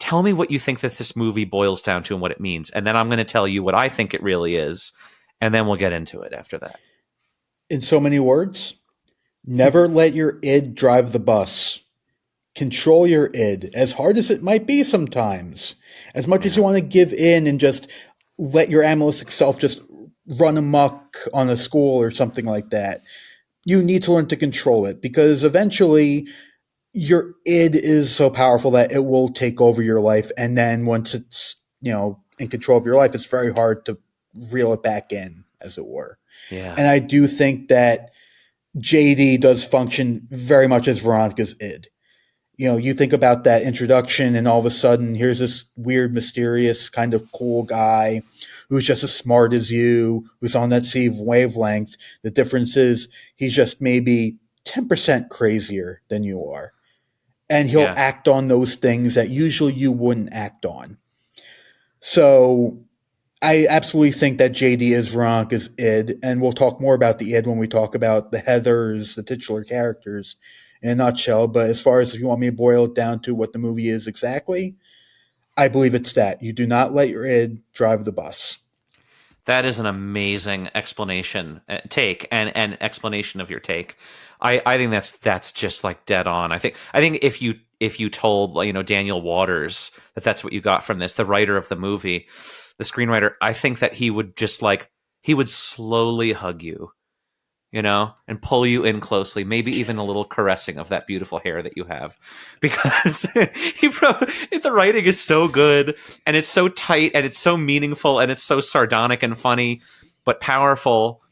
tell me what you think that this movie boils down to and what it means. And then I'm going to tell you what I think it really is. And then we'll get into it after that. In so many words, never let your id drive the bus. Control your id, as hard as it might be sometimes. As much as you want to give in and just let your animalistic self just run amok on a school or something like that, you need to learn to control it, because eventually your id is so powerful that it will take over your life. And then once it's, in control of your life, it's very hard to reel it back in, as it were. Yeah. And I do think that JD does function very much as Veronica's id. You think about that introduction, and all of a sudden, here's this weird, mysterious, kind of cool guy who's just as smart as you, who's on that same wavelength. The difference is he's just maybe 10% crazier than you are. And he'll act on those things that usually you wouldn't act on. So I absolutely think that JD is Veronica's id, and we'll talk more about the id when we talk about the Heathers, the titular characters, in a nutshell. But as far as if you want me to boil it down to what the movie is exactly, I believe it's that. You do not let your id drive the bus. That is an amazing explanation, take, and explanation of your take. I think that's just like dead on. I think if you told Daniel Waters that that's what you got from this, the writer of the movie, the screenwriter, I think that he would just he would slowly hug you, and pull you in closely, maybe even a little caressing of that beautiful hair that you have, because the writing is so good, and it's so tight, and it's so meaningful, and it's so sardonic and funny, but powerful,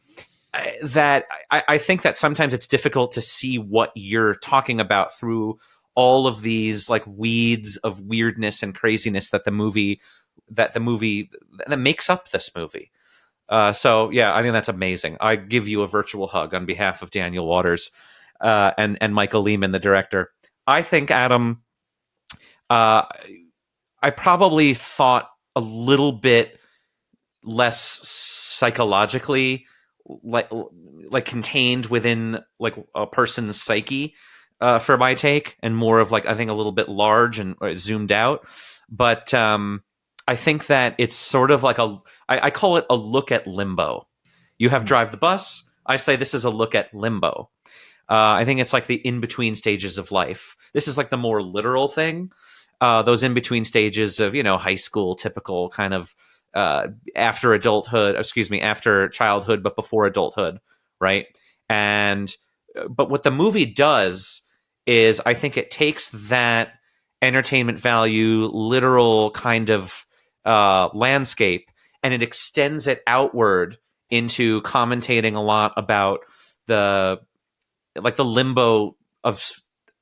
that I think that sometimes it's difficult to see what you're talking about through all of these weeds of weirdness and craziness that makes up this movie. So yeah, I think that's amazing. I give you a virtual hug on behalf of Daniel Waters and Michael Lehman, the director. I think, Adam, I probably thought a little bit less psychologically like contained within a person's psyche for my take, and more of I think a little bit large and zoomed out. But I think that it's sort of I call it a look at limbo. You have Drive the Bus. I say this is a look at limbo. I think it's the in-between stages of life. This is the more literal thing. Those in-between stages of, high school, typical kind of after childhood, but before adulthood, right? But what the movie does is I think it takes that entertainment value, literal kind of landscape, and it extends it outward into commentating a lot about the limbo of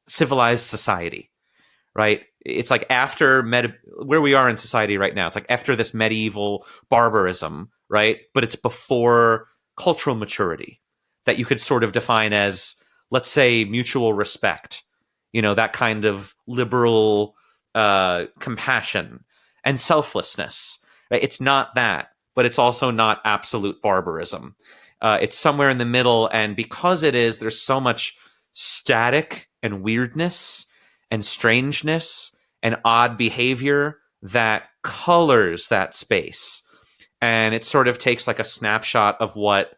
civilized society, right? It's after where we are in society right now. It's after this medieval barbarism, right? But it's before cultural maturity that you could sort of define as, let's say, mutual respect, that kind of liberal compassion and selflessness. Right? It's not that, but it's also not absolute barbarism. It's somewhere in the middle, and because there's so much static and weirdness and strangeness and odd behavior that colors that space. And it sort of takes a snapshot of what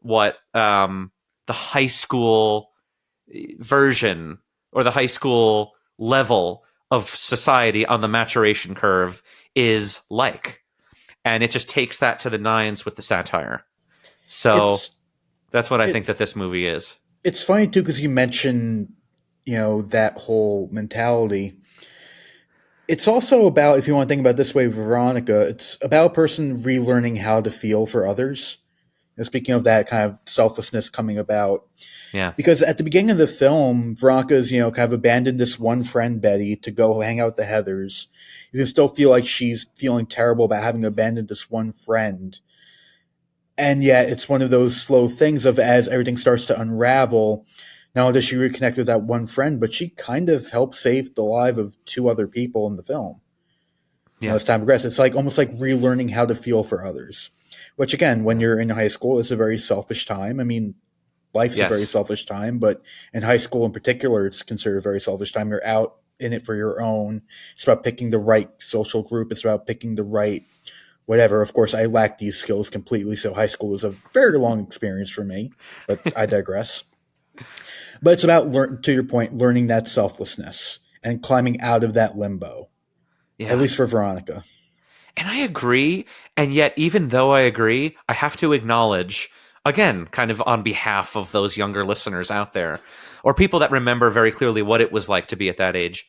the high school version or the high school level of society on the maturation curve is like. And it just takes that to the nines with the satire. So that's what I think that this movie is. It's funny, too, because you mentioned, that whole mentality. It's also about, if you want to think about it this way, Veronica, it's about a person relearning how to feel for others. Speaking of that kind of selflessness coming about. Yeah. Because at the beginning of the film, Veronica's, kind of abandoned this one friend, Betty, to go hang out with the Heathers. You can still feel like she's feeling terrible about having abandoned this one friend. And yet it's one of those slow things of, as everything starts to unravel, not only does she reconnect with that one friend, but she kind of helps save the life of two other people in the film. Yeah. As time progresses, it's almost like relearning how to feel for others. Which, again, when you're in high school, is a very selfish time. I mean, life's a very selfish time, but in high school in particular, it's considered a very selfish time. You're out in it for your own. It's about picking the right social group. It's about picking the right whatever. Of course, I lack these skills completely, so high school was a very long experience for me, but I digress. But it's about, to your point, learning that selflessness and climbing out of that limbo, at Yeah. least for Veronica. And I agree. And yet, even though I agree, I have to acknowledge, again, kind of on behalf of those younger listeners out there, or people that remember very clearly what it was like to be at that age.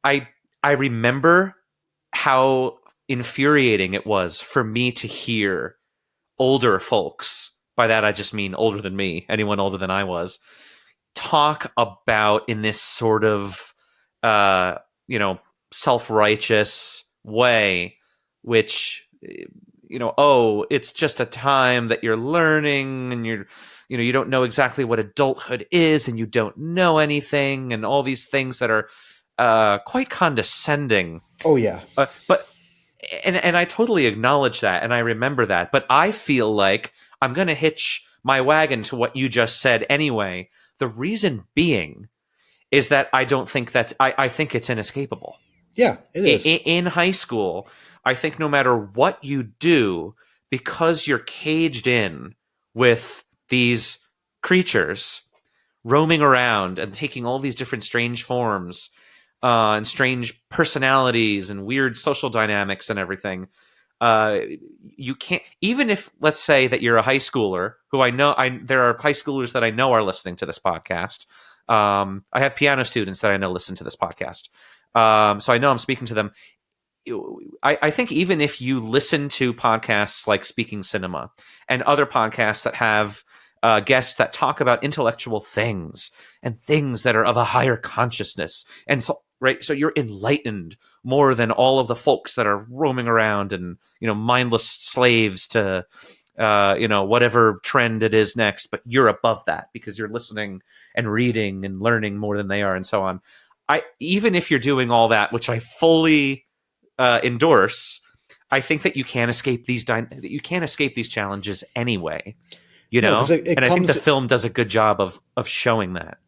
I I remember how infuriating it was for me to hear older folks, by that I just mean older than me, anyone older than I was, talk about in this sort of uh, you know, self-righteous way, which, oh, it's just a time that you're learning and you don't know exactly what adulthood is and you don't know anything and all these things that are quite condescending. Oh, yeah. But and I totally acknowledge that and I remember that, but I feel like I'm going to hitch my wagon to what you just said anyway. The reason being is that I don't think I think it's inescapable. Yeah, it is. In high school, I think no matter what you do, because you're caged in with these creatures roaming around and taking all these different strange forms and strange personalities and weird social dynamics and everything. You can't, even if, let's say that you're a high schooler who there are high schoolers that I know are listening to this podcast. I have piano students that I know listen to this podcast. So I know I'm speaking to them. I think even if you listen to podcasts like Speaking Cinema and other podcasts that have guests that talk about intellectual things and things that are of a higher consciousness, and so so you're enlightened more than all of the folks that are roaming around and mindless slaves to whatever trend it is next, but you're above that because you're listening and reading and learning more than they are, and so on. Even if you're doing all that, which I fully endorse, I think that you can't escape these challenges anyway. No, and I think comes, the film does a good job of showing that.